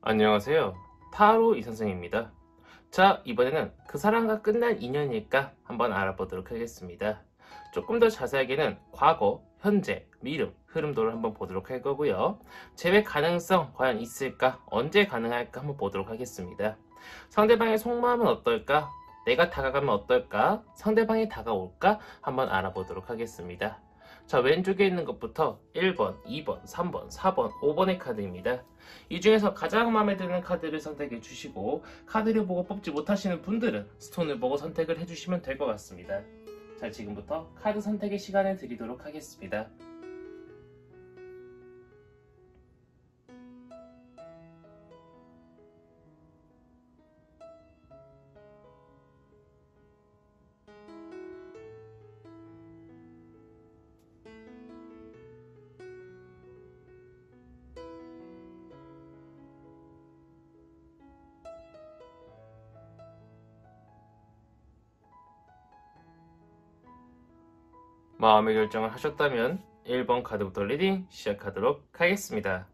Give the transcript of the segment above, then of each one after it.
안녕하세요. 타로 이선생입니다. 자, 이번에는 그 사람과 끝난 인연일까 한번 알아보도록 하겠습니다. 조금 더 자세하게는 과거, 현재, 미래, 흐름도를 한번 보도록 할 거고요. 재회 가능성 과연 있을까? 언제 가능할까? 한번 보도록 하겠습니다. 상대방의 속마음은 어떨까? 내가 다가가면 어떨까? 상대방이 다가올까? 한번 알아보도록 하겠습니다. 자, 왼쪽에 있는 것부터 1번, 2번, 3번, 4번, 5번의 카드입니다. 이 중에서 가장 마음에 드는 카드를 선택해 주시고, 카드를 보고 뽑지 못하시는 분들은 스톤을 보고 선택을 해주시면 될 것 같습니다. 자, 지금부터 카드 선택의 시간을 드리도록 하겠습니다. 마음의 결정을 하셨다면 1번 카드부터 리딩 시작하도록 하겠습니다.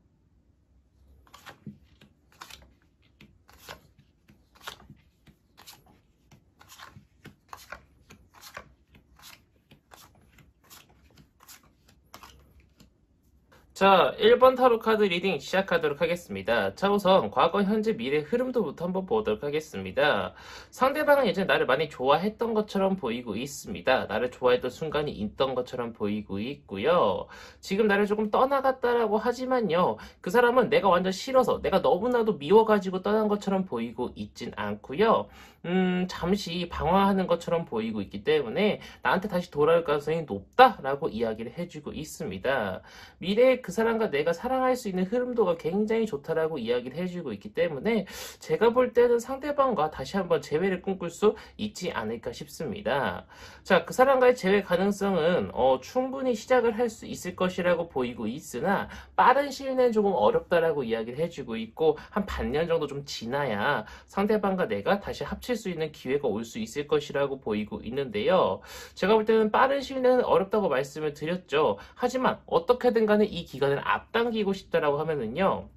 자, 1번 타로 카드 리딩 시작하도록 하겠습니다. 자, 우선 과거, 현재, 미래 흐름도부터 한번 보도록 하겠습니다. 상대방은 예전에 나를 많이 좋아했던 것처럼 보이고 있습니다. 나를 좋아했던 순간이 있던 것처럼 보이고 있고요. 지금 나를 조금 떠나갔다라고 하지만요. 그 사람은 내가 완전 싫어서 내가 너무나도 미워가지고 떠난 것처럼 보이고 있진 않고요. 잠시 방황하는 것처럼 보이고 있기 때문에 나한테 다시 돌아올 가능성이 높다라고 이야기를 해주고 있습니다. 미래에 그 사람과 내가 사랑할 수 있는 흐름도가 굉장히 좋다라고 이야기를 해주고 있기 때문에 제가 볼 때는 상대방과 다시 한번 재회를 꿈꿀 수 있지 않을까 싶습니다. 자, 그 사람과의 재회 가능성은 충분히 시작을 할 수 있을 것이라고 보이고 있으나 빠른 시일 내는 조금 어렵다라고 이야기를 해주고 있고 한 반년 정도 좀 지나야 상대방과 내가 다시 합칠 수 있는 기회가 올 수 있을 것이라고 보이고 있는데요. 제가 볼 때는 빠른 시일 내는 어렵다고 말씀을 드렸죠. 하지만 어떻게든 간에 이 기간을 앞당기고 싶다라고 하면은요.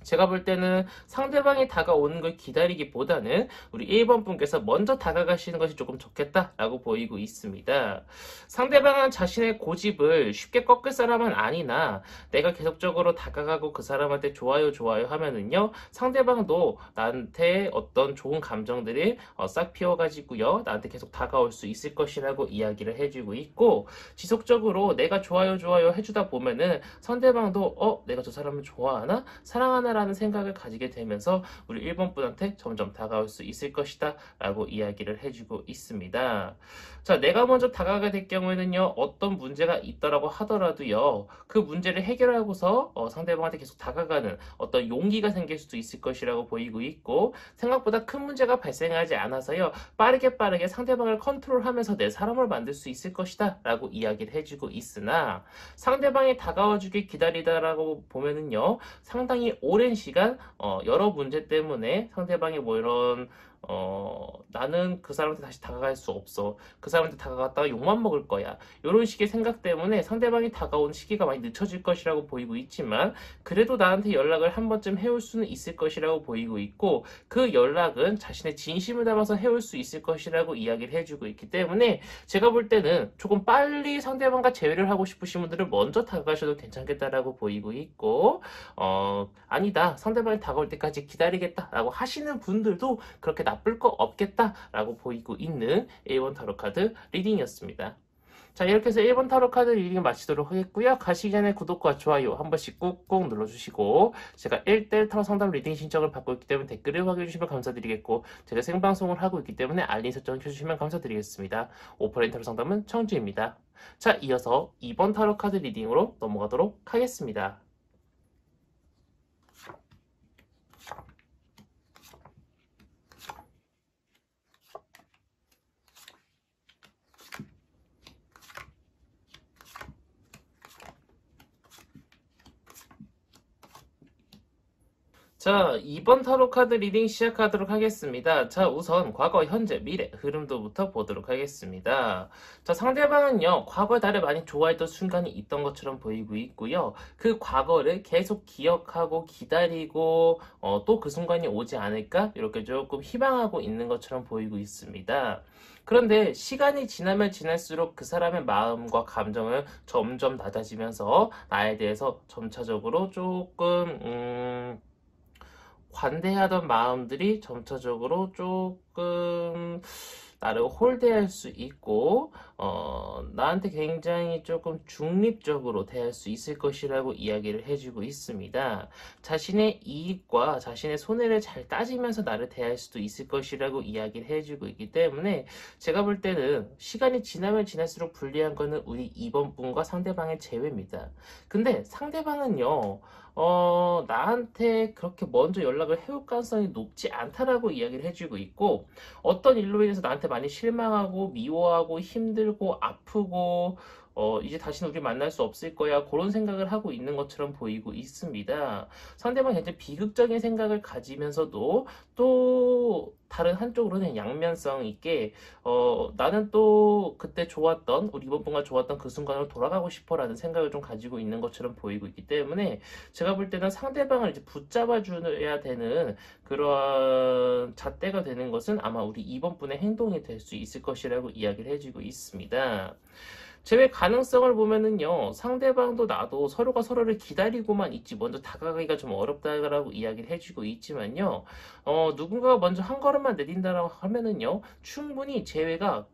제가 볼 때는 상대방이 다가오는 걸 기다리기보다는 우리 1번 분께서 먼저 다가가시는 것이 조금 좋겠다라고 보이고 있습니다. 상대방은 자신의 고집을 쉽게 꺾을 사람은 아니나 내가 계속적으로 다가가고 그 사람한테 좋아요 좋아요 하면은요. 상대방도 나한테 어떤 좋은 감정들이 싹 피어가지고요. 나한테 계속 다가올 수 있을 것이라고 이야기를 해주고 있고 지속적으로 내가 좋아요 좋아요 해주다 보면은 상대방도 내가 저 사람을 좋아하나? 사랑하나? 라는 생각을 가지게 되면서 우리 1번 분한테 점점 다가올 수 있을 것이다 라고 이야기를 해주고 있습니다. 자, 내가 먼저 다가가게 될 경우에는요, 어떤 문제가 있더라고 하더라도요, 그 문제를 해결하고서 상대방한테 계속 다가가는 어떤 용기가 생길 수도 있을 것이라고 보이고 있고, 생각보다 큰 문제가 발생하지 않아서요, 빠르게 상대방을 컨트롤하면서 내 사람을 만들 수 있을 것이다 라고 이야기를 해주고 있으나, 상대방이 다가와주길 기다리다라고 보면은요, 상당히 오랜 시간 여러 문제 때문에 상대방이 뭐 이런 나는 그 사람한테 다시 다가갈 수 없어. 그 사람한테 다가갔다가 욕만 먹을 거야. 이런 식의 생각 때문에 상대방이 다가오는 시기가 많이 늦춰질 것이라고 보이고 있지만 그래도 나한테 연락을 한 번쯤 해올 수는 있을 것이라고 보이고 있고 그 연락은 자신의 진심을 담아서 해올 수 있을 것이라고 이야기를 해주고 있기 때문에 제가 볼 때는 조금 빨리 상대방과 재회를 하고 싶으신 분들은 먼저 다가가셔도 괜찮겠다라고 보이고 있고 아니다. 상대방이 다가올 때까지 기다리겠다라고 하시는 분들도 그렇게 나쁠 거 없겠다라고 보이고 있는 1번 타로 카드 리딩이었습니다. 자, 이렇게 해서 1번 타로 카드 리딩을 마치도록 하겠고요. 가시기 전에 구독과 좋아요 한 번씩 꾹꾹 눌러주시고 제가 1대1 타로 상담 리딩 신청을 받고 있기 때문에 댓글을 확인해 주시면 감사드리겠고 제가 생방송을 하고 있기 때문에 알림 설정 켜주시면 감사드리겠습니다. 오프라인 타로 상담은 청주입니다. 자, 이어서 2번 타로 카드 리딩으로 넘어가도록 하겠습니다. 자, 이번 타로 카드 리딩 시작하도록 하겠습니다. 자, 우선 과거, 현재, 미래 흐름도부터 보도록 하겠습니다. 자, 상대방은요, 과거에 나를 많이 좋아했던 순간이 있던 것처럼 보이고 있고요. 그 과거를 계속 기억하고 기다리고, 또 그 순간이 오지 않을까? 이렇게 조금 희망하고 있는 것처럼 보이고 있습니다. 그런데 시간이 지나면 지날수록 그 사람의 마음과 감정은 점점 낮아지면서 나에 대해서 점차적으로 조금, 관대하던 마음들이 점차적으로 조금 나를 홀대할 수 있고, 나한테 굉장히 조금 중립적으로 대할 수 있을 것이라고 이야기를 해주고 있습니다. 자신의 이익과 자신의 손해를 잘 따지면서 나를 대할 수도 있을 것이라고 이야기를 해주고 있기 때문에 제가 볼 때는 시간이 지나면 지날수록 불리한 거는 우리 이번 분과 상대방의 제외입니다. 근데 상대방은요, 나한테 그렇게 먼저 연락을 해올 가능성이 높지 않다라고 이야기를 해주고 있고, 어떤 일로 인해서 나한테 많이 실망하고, 미워하고, 힘들고, 아프고, 이제 다시는 우리 만날 수 없을 거야. 그런 생각을 하고 있는 것처럼 보이고 있습니다. 상대방이 굉장히 비극적인 생각을 가지면서도 또 다른 한쪽으로는 양면성 있게 나는 또 그때 좋았던 우리 이번 분과 좋았던 그 순간으로 돌아가고 싶어라는 생각을 좀 가지고 있는 것처럼 보이고 있기 때문에 제가 볼 때는 상대방을 이제 붙잡아 줘야 되는 그런 잣대가 되는 것은 아마 우리 이번 분의 행동이 될 수 있을 것이라고 이야기를 해주고 있습니다. 제외 가능성을 보면은요, 상대방도 나도 서로가 서로를 기다리고만 있지, 먼저 다가가기가 좀 어렵다라고 이야기를 해주고 있지만요, 누군가가 먼저 한 걸음만 내딘다라고 하면은요, 충분히 제외가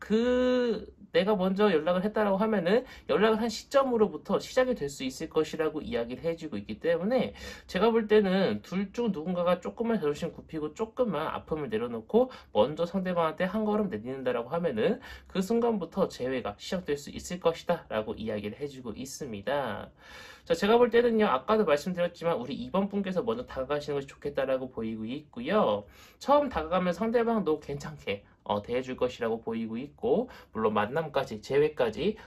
내가 먼저 연락을 했다라고 하면은 연락을 한 시점으로부터 시작이 될 수 있을 것이라고 이야기를 해주고 있기 때문에 제가 볼 때는 둘 중 누군가가 조금만 자존심 굽히고 조금만 아픔을 내려놓고 먼저 상대방한테 한 걸음 내딛는다라고 하면은 그 순간부터 재회가 시작될 수 있을 것이다 라고 이야기를 해주고 있습니다. 자, 제가 볼 때는요, 아까도 말씀드렸지만 우리 이번 분께서 먼저 다가가시는 것이 좋겠다라고 보이고 있고요. 처음 다가가면 상대방도 괜찮게 대해줄 것이라고 보이고 있고, 물론 만남까지, 재회까지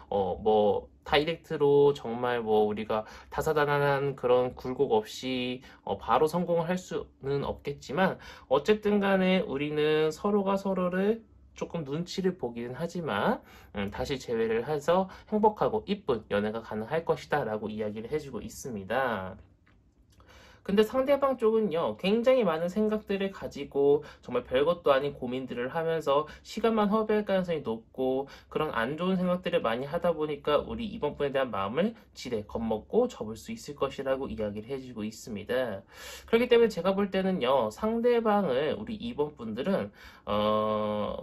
다이렉트로 정말 우리가 다사다난한 그런 굴곡 없이 바로 성공을 할 수는 없겠지만, 어쨌든 간에 우리는 서로가 서로를 조금 눈치를 보기는 하지만 다시 재회를 해서 행복하고 이쁜 연애가 가능할 것이다 라고 이야기를 해주고 있습니다. 근데 상대방 쪽은요, 굉장히 많은 생각들을 가지고 정말 별것도 아닌 고민들을 하면서 시간만 허비할 가능성이 높고 그런 안 좋은 생각들을 많이 하다 보니까 우리 이번 분에 대한 마음을 지레 겁먹고 접을 수 있을 것이라고 이야기를 해주고 있습니다. 그렇기 때문에 제가 볼 때는요, 상대방을 우리 이번 분들은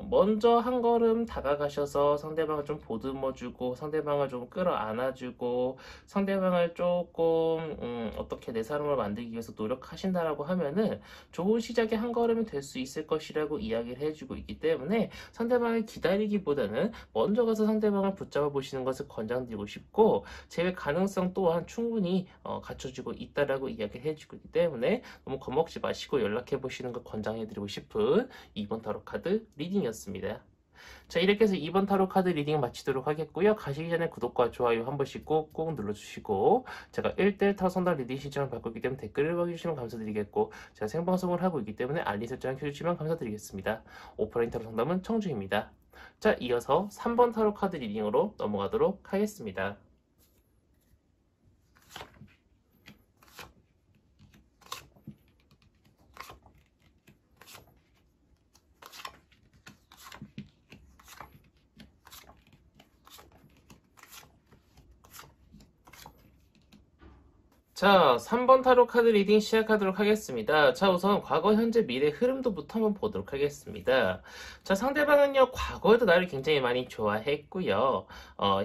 먼저 한 걸음 다가가셔서 상대방을 좀 보듬어주고 상대방을 좀 끌어안아주고 상대방을 조금 어떻게 내 사람을 만들기 위해서 노력하신다라고 하면은 좋은 시작의 한 걸음이 될 수 있을 것이라고 이야기를 해주고 있기 때문에 상대방을 기다리기보다는 먼저 가서 상대방을 붙잡아 보시는 것을 권장드리고 싶고 재회 가능성 또한 충분히 갖춰지고 있다라고 이야기를 해주고 있기 때문에 너무 겁먹지 마시고 연락해 보시는 걸 권장해드리고 싶은 이번 타로 카드 리딩이었습니다. 자, 이렇게 해서 이번 타로 카드 리딩 마치도록 하겠고요. 가시기 전에 구독과 좋아요 한 번씩 꾹꾹 눌러주시고 제가 1대1 타로 상담 리딩 신청을 받고 있기 때문에 댓글을 남겨주시면 감사드리겠고 제가 생방송을 하고 있기 때문에 알림 설정을 켜주시면 감사드리겠습니다. 오프라인 타로 상담은 청중입니다. 자, 이어서 3번 타로 카드 리딩으로 넘어가도록 하겠습니다. 자, 3번 타로 카드 리딩 시작하도록 하겠습니다. 자, 우선 과거, 현재, 미래 흐름도부터 한번 보도록 하겠습니다. 자, 상대방은요, 과거에도 나를 굉장히 많이 좋아했고요.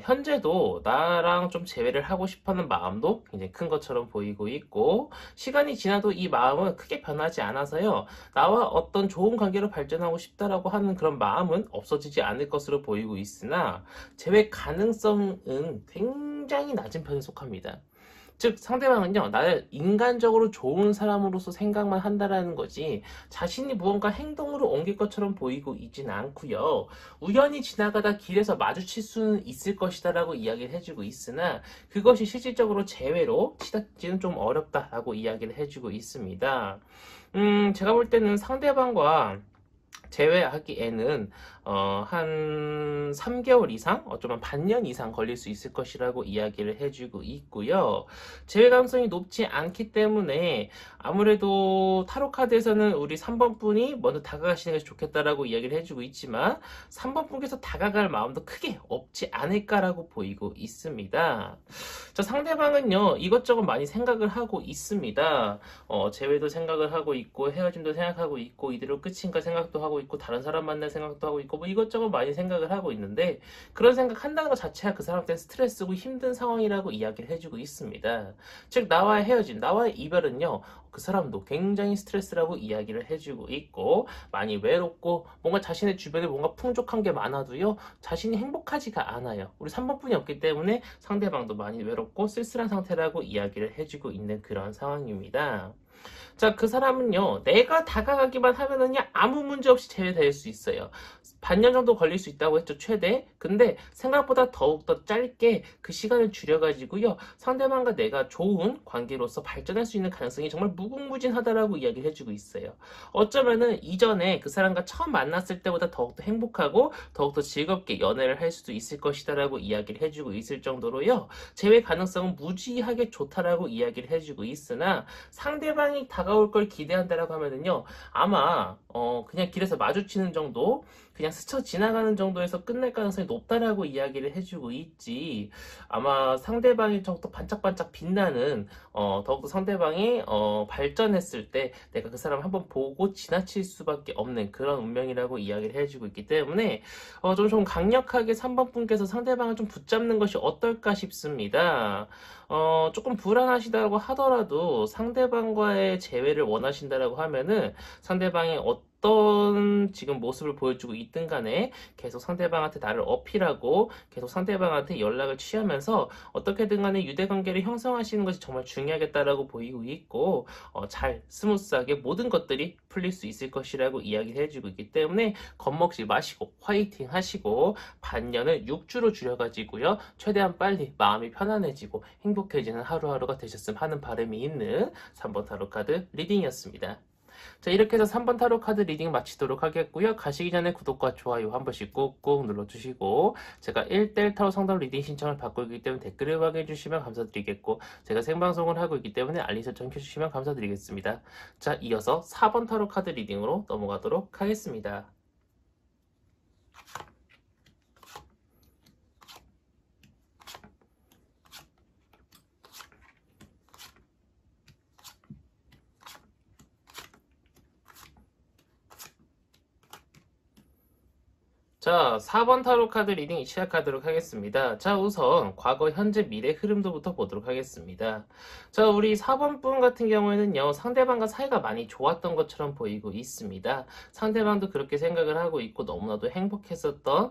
현재도 나랑 좀 재회를 하고 싶어하는 마음도 굉장히 큰 것처럼 보이고 있고, 시간이 지나도 이 마음은 크게 변하지 않아서요, 나와 어떤 좋은 관계로 발전하고 싶다라고 하는 그런 마음은 없어지지 않을 것으로 보이고 있으나, 재회 가능성은 굉장히 낮은 편에 속합니다. 즉 상대방은요 나를 인간적으로 좋은 사람으로서 생각만 한다라는 거지 자신이 무언가 행동으로 옮길 것처럼 보이고 있지는 않고요. 우연히 지나가다 길에서 마주칠 수는 있을 것이다 라고 이야기를 해주고 있으나 그것이 실질적으로 재회로 치닫기는 좀 어렵다라고 이야기를 해주고 있습니다. 제가 볼 때는 상대방과 제외하기에는 한 3개월 이상, 어쩌면 반년 이상 걸릴 수 있을 것이라고 이야기를 해주고 있고요. 제외 가능성이 높지 않기 때문에 아무래도 타로 카드에서는 우리 3번 분이 먼저 다가가시는 것이 좋겠다라고 이야기를 해주고 있지만 3번 분께서 다가갈 마음도 크게 없지 않을까라고 보이고 있습니다. 자, 상대방은요 이것저것 많이 생각을 하고 있습니다. 재회도 생각을 하고 있고 헤어짐도 생각하고 있고 이대로 끝인가 생각도 하고 있고 다른 사람 만날 생각도 하고 있고 뭐 이것저것 많이 생각을 하고 있는데 그런 생각 한다는 것 자체가 그 사람한테 스트레스고 힘든 상황이라고 이야기를 해주고 있습니다. 즉 나와의 헤어짐, 나와의 이별은요 그 사람도 굉장히 스트레스라고 이야기를 해주고 있고 많이 외롭고 뭔가 자신의 주변에 뭔가 풍족한 게 많아도요 자신이 행복하지가 않아요. 우리 3번뿐이 없기 때문에 상대방도 많이 외롭고 쓸쓸한 상태라고 이야기를 해주고 있는 그런 상황입니다. 자, 그 사람은요, 내가 다가가기만 하면은요, 아무 문제 없이 제외될 수 있어요. 반년 정도 걸릴 수 있다고 했죠, 최대. 근데 생각보다 더욱더 짧게 그 시간을 줄여가지고요, 상대방과 내가 좋은 관계로서 발전할 수 있는 가능성이 정말 무궁무진하다라고 이야기를 해주고 있어요. 어쩌면은 이전에 그 사람과 처음 만났을 때보다 더욱더 행복하고 더욱더 즐겁게 연애를 할 수도 있을 것이다라고 이야기를 해주고 있을 정도로요, 재회 가능성은 무지하게 좋다라고 이야기를 해주고 있으나 상대방이 다가올 걸 기대한다라고 하면은요, 아마 그냥 길에서 마주치는 정도, 그냥 스쳐 지나가는 정도에서 끝날 가능성이 높다라고 이야기를 해주고 있지. 아마 상대방이 더욱더 반짝반짝 빛나는 더욱더 상대방이 발전했을 때 내가 그 사람을 한번 보고 지나칠 수밖에 없는 그런 운명이라고 이야기를 해주고 있기 때문에 좀 강력하게 3번 분께서 상대방을 좀 붙잡는 것이 어떨까 싶습니다. 조금 불안하시다고 하더라도 상대방과의 재회를 원하신다라고 하면은 상대방이 어떤 지금 모습을 보여주고 있든 간에 계속 상대방한테 나를 어필하고 계속 상대방한테 연락을 취하면서 어떻게든 간에 유대관계를 형성하시는 것이 정말 중요하겠다라고 보이고 있고 잘 스무스하게 모든 것들이 풀릴 수 있을 것이라고 이야기를 해주고 있기 때문에 겁먹지 마시고 화이팅 하시고 반년을 6주로 줄여가지고요 최대한 빨리 마음이 편안해지고 행복해지는 하루하루가 되셨으면 하는 바람이 있는 3번 타로카드 리딩이었습니다. 자, 이렇게 해서 3번 타로 카드 리딩 마치도록 하겠고요. 가시기 전에 구독과 좋아요 한 번씩 꾹꾹 눌러주시고 제가 1대1 타로 상담 리딩 신청을 받고 있기 때문에 댓글을 확인해 주시면 감사드리겠고 제가 생방송을 하고 있기 때문에 알림 설정 켜주시면 감사드리겠습니다. 자, 이어서 4번 타로 카드 리딩으로 넘어가도록 하겠습니다. 자, 4번 타로 카드 리딩 시작하도록 하겠습니다. 자, 우선 과거, 현재, 미래 흐름도부터 보도록 하겠습니다. 자, 우리 4번 분 같은 경우에는요, 상대방과 사이가 많이 좋았던 것처럼 보이고 있습니다. 상대방도 그렇게 생각을 하고 있고 너무나도 행복했었던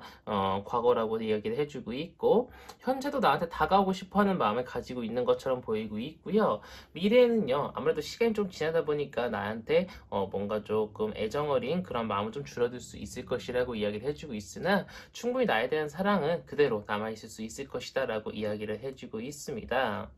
과거라고 이야기를 해주고 있고 현재도 나한테 다가오고 싶어하는 마음을 가지고 있는 것처럼 보이고 있고요. 미래에는요, 아무래도 시간이 좀 지나다 보니까 나한테 뭔가 조금 애정어린 그런 마음은 좀 줄어들 수 있을 것이라고 이야기를 해주고 있으나 충분히 나에 대한 사랑은 그대로 남아있을 수 있을 것이다 라고 이야기를 해주고 있습니다.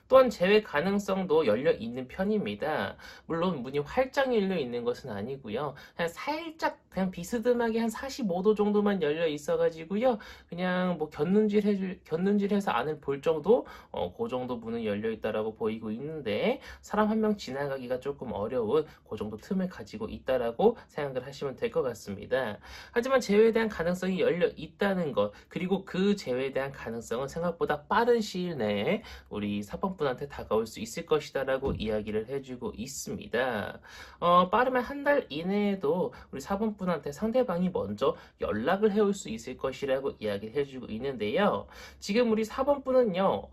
또한 재회 가능성도 열려 있는 편입니다. 물론 문이 활짝 열려 있는 것은 아니고요. 그냥 살짝 그냥 비스듬하게 한 45도 정도만 열려 있어가지고요. 그냥 뭐 곁눈질해서 안을 볼 정도, 그 정도 문은 열려 있다라고 보이고 있는데 사람 한 명 지나가기가 조금 어려운 그 정도 틈을 가지고 있다라고 생각을 하시면 될 것 같습니다. 하지만 재회에 대한 가능성이 열려 있다는 것, 그리고 그 재회에 대한 가능성은 생각보다 빠른 시일 내에 우리 4번 분한테 다가올 수 있을 것이다 라고 이야기를 해주고 있습니다. 빠르면 한 달 이내에도 우리 4번 분한테 상대방이 먼저 연락을 해올 수 있을 것이라고 이야기를 해주고 있는데요. 지금 우리 4번 분은요,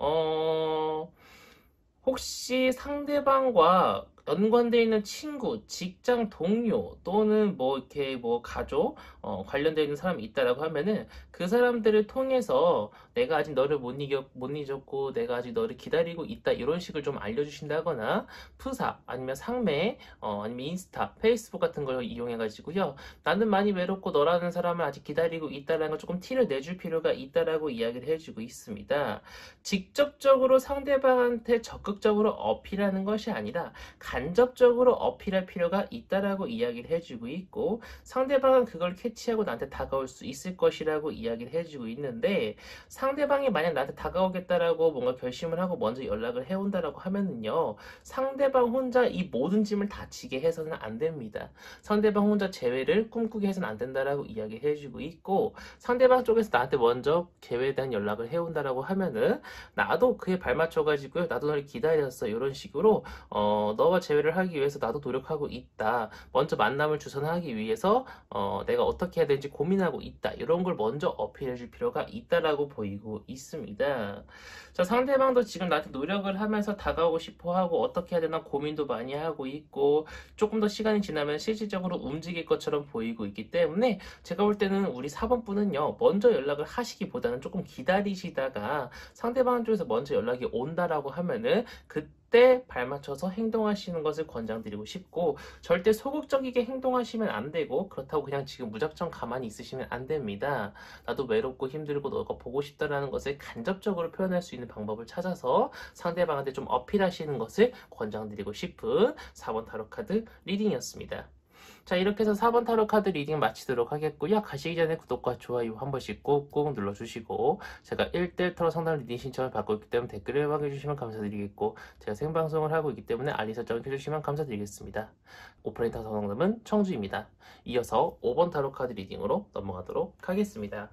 혹시 상대방과 연관되어 있는 친구, 직장 동료 또는 뭐 이렇게 뭐 가족 관련되어 있는 사람이 있다라고 하면은 그 사람들을 통해서 내가 아직 너를 못 잊었고 내가 아직 너를 기다리고 있다 이런 식을 좀 알려주신다거나 푸사 아니면 상매 아니면 인스타, 페이스북 같은 걸 이용해 가지고요. 나는 많이 외롭고 너라는 사람을 아직 기다리고 있다라는 걸 조금 티를 내줄 필요가 있다라고 이야기를 해주고 있습니다. 직접적으로 상대방한테 적극적으로 어필하는 것이 아니라 간접적으로 어필할 필요가 있다라고 이야기를 해주고 있고 상대방은 그걸 캐치하고 나한테 다가올 수 있을 것이라고 이야기를 해주고 있는데 상대방이 만약 나한테 다가오겠다라고 뭔가 결심을 하고 먼저 연락을 해온다라고 하면은요 상대방 혼자 이 모든 짐을 다 지게 해서는 안 됩니다. 상대방 혼자 재회를 꿈꾸게 해서는 안 된다라고 이야기를 해주고 있고 상대방 쪽에서 나한테 먼저 계획에 대한 연락을 해온다라고 하면은 나도 그에 발맞춰가지고요 나도 너를 기다렸어 이런 식으로 너와 재회를 하기 위해서 나도 노력하고 있다. 먼저 만남을 주선하기 위해서 내가 어떻게 해야 되는지 고민하고 있다. 이런 걸 먼저 어필해 줄 필요가 있다라고 보이고 있습니다. 자, 상대방도 지금 나한테 노력을 하면서 다가오고 싶어 하고 어떻게 해야 되나 고민도 많이 하고 있고 조금 더 시간이 지나면 실질적으로 움직일 것처럼 보이고 있기 때문에 제가 볼 때는 우리 4번 분은요 먼저 연락을 하시기보다는 조금 기다리시다가 상대방 쪽에서 먼저 연락이 온다라고 하면은 그때 발맞춰서 행동하시는 것을 권장드리고 싶고 절대 소극적이게 행동하시면 안 되고 그렇다고 그냥 지금 무작정 가만히 있으시면 안 됩니다. 나도 외롭고 힘들고 너가 보고 싶다라는 것을 간접적으로 표현할 수 있는 방법을 찾아서 상대방한테 좀 어필하시는 것을 권장드리고 싶은 4번 타로 카드 리딩이었습니다. 자, 이렇게 해서 4번 타로 카드 리딩 마치도록 하겠고요. 가시기 전에 구독과 좋아요 한 번씩 꾹꾹 눌러주시고 제가 1대1 타로 상담 리딩 신청을 받고 있기 때문에 댓글을 해주시면 감사드리겠고 제가 생방송을 하고 있기 때문에 알림 설정을 켜주시면 감사드리겠습니다. 오프라인 타로 상담은 청주입니다. 이어서 5번 타로 카드 리딩으로 넘어가도록 하겠습니다.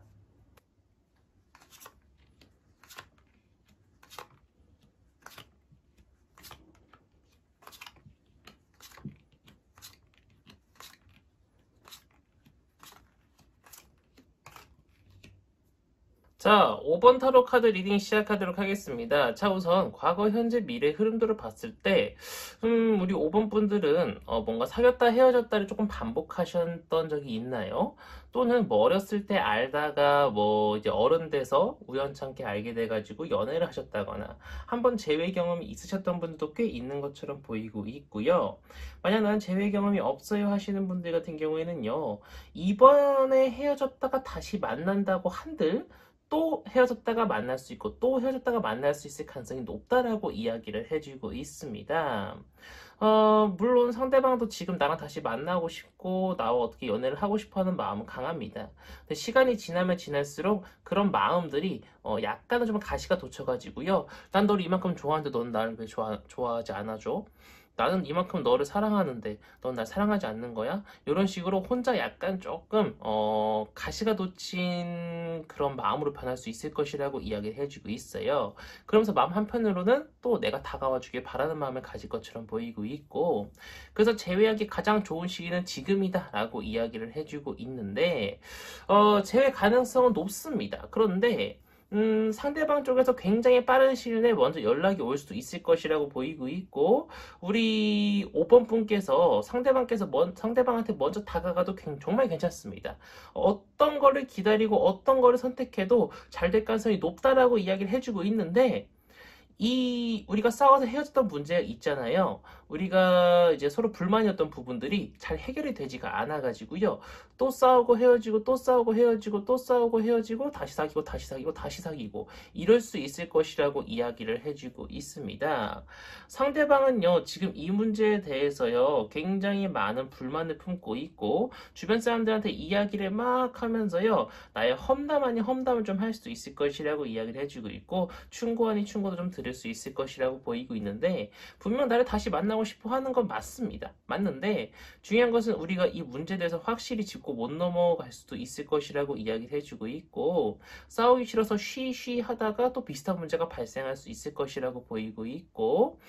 자, 5번 타로 카드 리딩 시작하도록 하겠습니다. 자, 우선 과거, 현재, 미래 흐름도를 봤을 때 우리 5번 분들은 뭔가 사귀었다 헤어졌다를 조금 반복하셨던 적이 있나요? 또는 뭐 어렸을 때 알다가 뭐 이제 어른 돼서 우연찮게 알게 돼가지고 연애를 하셨다거나 한번 재회 경험이 있으셨던 분들도 꽤 있는 것처럼 보이고 있고요. 만약 난 재회 경험이 없어요 하시는 분들 같은 경우에는요. 이번에 헤어졌다가 다시 만난다고 한들 또 헤어졌다가 만날 수 있고 또 헤어졌다가 만날 수 있을 가능성이 높다라고 이야기를 해주고 있습니다. 물론 상대방도 지금 나랑 다시 만나고 싶고 나와 어떻게 연애를 하고 싶어하는 마음은 강합니다. 근데 시간이 지나면 지날수록 그런 마음들이 약간은 좀 가시가 돋쳐가지고요. 난 너를 이만큼 좋아하는데 넌 나를 왜 좋아하지 않아줘? 나는 이만큼 너를 사랑하는데 넌 날 사랑하지 않는 거야? 이런 식으로 혼자 약간 조금 가시가 돋친 그런 마음으로 변할 수 있을 것이라고 이야기를 해주고 있어요. 그러면서 마음 한편으로는 또 내가 다가와 주길 바라는 마음을 가질 것처럼 보이고 있고 그래서 재회하기 가장 좋은 시기는 지금이다 라고 이야기를 해주고 있는데 재회 가능성은 높습니다. 그런데 상대방 쪽에서 굉장히 빠른 시일 내에 먼저 연락이 올 수도 있을 것이라고 보이고 있고, 우리 5번 분께서 상대방한테 먼저 다가가도 정말 괜찮습니다. 어떤 거를 기다리고 어떤 거를 선택해도 잘 될 가능성이 높다라고 이야기를 해주고 있는데, 우리가 싸워서 헤어졌던 문제가 있잖아요. 우리가 이제 서로 불만이었던 부분들이 잘 해결이 되지가 않아가지고요. 또 싸우고 헤어지고, 또 싸우고 헤어지고, 또 싸우고 헤어지고, 다시 사귀고, 다시 사귀고, 다시 사귀고, 이럴 수 있을 것이라고 이야기를 해주고 있습니다. 상대방은요, 지금 이 문제에 대해서요, 굉장히 많은 불만을 품고 있고, 주변 사람들한테 이야기를 막 하면서요, 나의 험담 아닌 험담을 좀 할 수도 있을 것이라고 이야기를 해주고 있고, 충고 아닌 충고도 좀 들을 수 있을 것이라고 보이고 있는데, 분명 나를 다시 만나고 싶어 하는 건 맞습니다. 맞는데 중요한 것은 우리가 이 문제에 대해서 확실히 짚고 못 넘어갈 수도 있을 것이라고 이야기를 해주고 있고 싸우기 싫어서 쉬쉬 하다가 또 비슷한 문제가 발생할 수 있을 것이라고 보이고 있고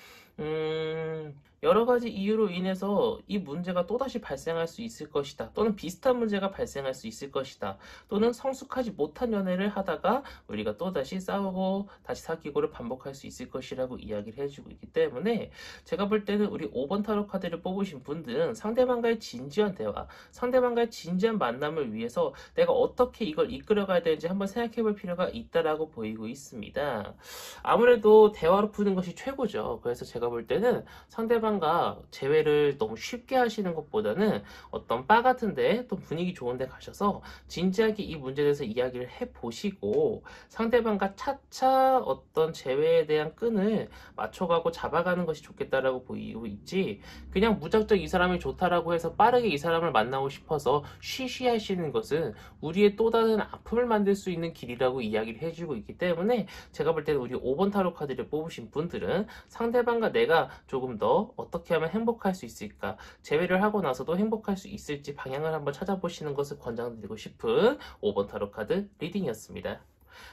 여러 가지 이유로 인해서 이 문제가 또다시 발생할 수 있을 것이다. 또는 비슷한 문제가 발생할 수 있을 것이다. 또는 성숙하지 못한 연애를 하다가 우리가 또다시 싸우고 다시 사귀고를 반복할 수 있을 것이라고 이야기를 해주고 있기 때문에 제가 볼 때는 우리 5번 타로 카드를 뽑으신 분들은 상대방과의 진지한 대화, 상대방과의 진지한 만남을 위해서 내가 어떻게 이걸 이끌어가야 되는지 한번 생각해 볼 필요가 있다라고 보이고 있습니다. 아무래도 대화로 푸는 것이 최고죠. 그래서 제가 볼 때는 상대방과 재회를 너무 쉽게 하시는 것보다는 어떤 바 같은데 또 분위기 좋은데 가셔서 진지하게 이 문제에 대해서 이야기를 해보시고 상대방과 차차 어떤 재회에 대한 끈을 맞춰가고 잡아가는 것이 좋겠다라고 보이고 있지, 그냥 무작정 이 사람이 좋다라고 해서 빠르게 이 사람을 만나고 싶어서 쉬쉬하시는 것은 우리의 또 다른 아픔을 만들 수 있는 길이라고 이야기를 해주고 있기 때문에 제가 볼 때는 우리 5번 타로 카드를 뽑으신 분들은 상대방과 내가 조금 더 어떻게 하면 행복할 수 있을까, 재회를 하고 나서도 행복할 수 있을지 방향을 한번 찾아보시는 것을 권장드리고 싶은 5번 타로 카드 리딩이었습니다.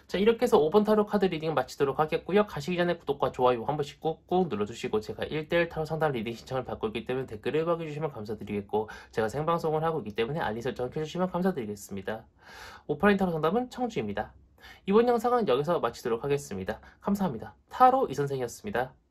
자, 이렇게 해서 5번 타로 카드 리딩 마치도록 하겠고요. 가시기 전에 구독과 좋아요 한 번씩 꾹꾹 눌러주시고, 제가 1대1 타로 상담 리딩 신청을 받고 있기 때문에 댓글을 박아주시면 감사드리겠고, 제가 생방송을 하고 있기 때문에 알림 설정 켜주시면 감사드리겠습니다. 오프라인 타로 상담은 청주입니다. 이번 영상은 여기서 마치도록 하겠습니다. 감사합니다. 타로 이선생이었습니다.